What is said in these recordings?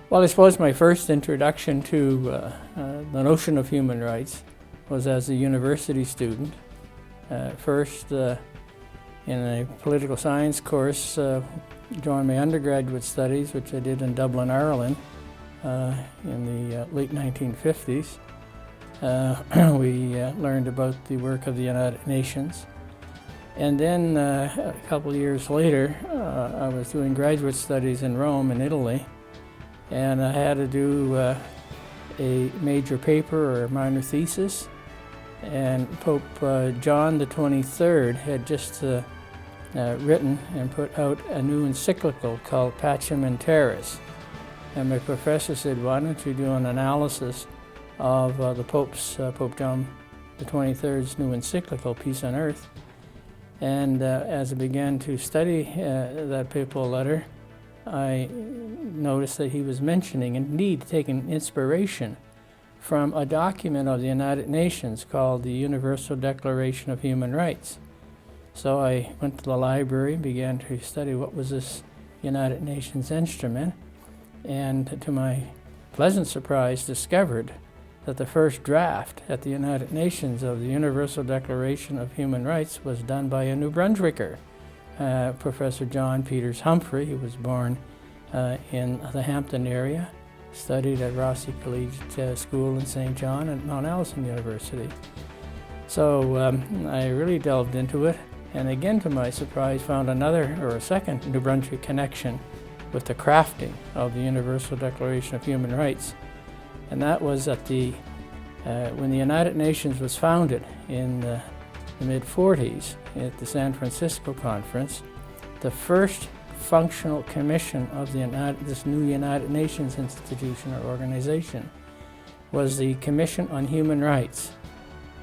Well, I suppose my first introduction to the notion of human rights was as a university student. First, in a political science course during my undergraduate studies, which I did in Dublin, Ireland, in the late 1950s. We learned about the work of the United Nations. And then a couple of years later, I was doing graduate studies in Rome, in Italy, and I had to do a major paper or a minor thesis. And Pope John XXIII had just written and put out a new encyclical called Pacem in Terris. And my professor said, why don't you do an analysis of Pope John XXIII's new encyclical, Peace on Earth. And as I began to study that papal letter, I noticed that he was mentioning, indeed taking inspiration from a document of the United Nations called the Universal Declaration of Human Rights. So I went to the library and began to study what was this United Nations instrument, and to my pleasant surprise discovered that the first draft at the United Nations of the Universal Declaration of Human Rights was done by a New Brunswicker, Professor John Peters Humphrey. He was born in the Hampton area, studied at Rossi Collegiate School in St. John and Mount Allison University. So I really delved into it, and again to my surprise found a second New Brunswick connection with the crafting of the Universal Declaration of Human Rights. And that was at when the United Nations was founded in the mid-40s at the San Francisco Conference. The first functional commission of this new United Nations institution or organization was the Commission on Human Rights.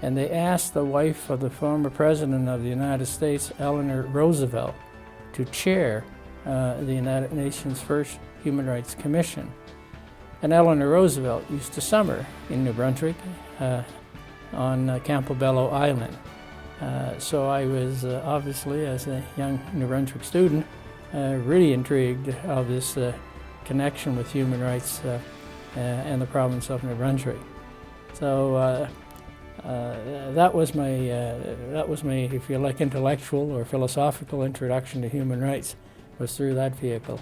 And they asked the wife of the former President of the United States, Eleanor Roosevelt, to chair the United Nations' first Human Rights Commission. And Eleanor Roosevelt used to summer in New Brunswick on Campobello Island. So I was obviously, as a young New Brunswick student, really intrigued of this connection with human rights and the province of New Brunswick. So that was my, if you like, intellectual or philosophical introduction to human rights, was through that vehicle.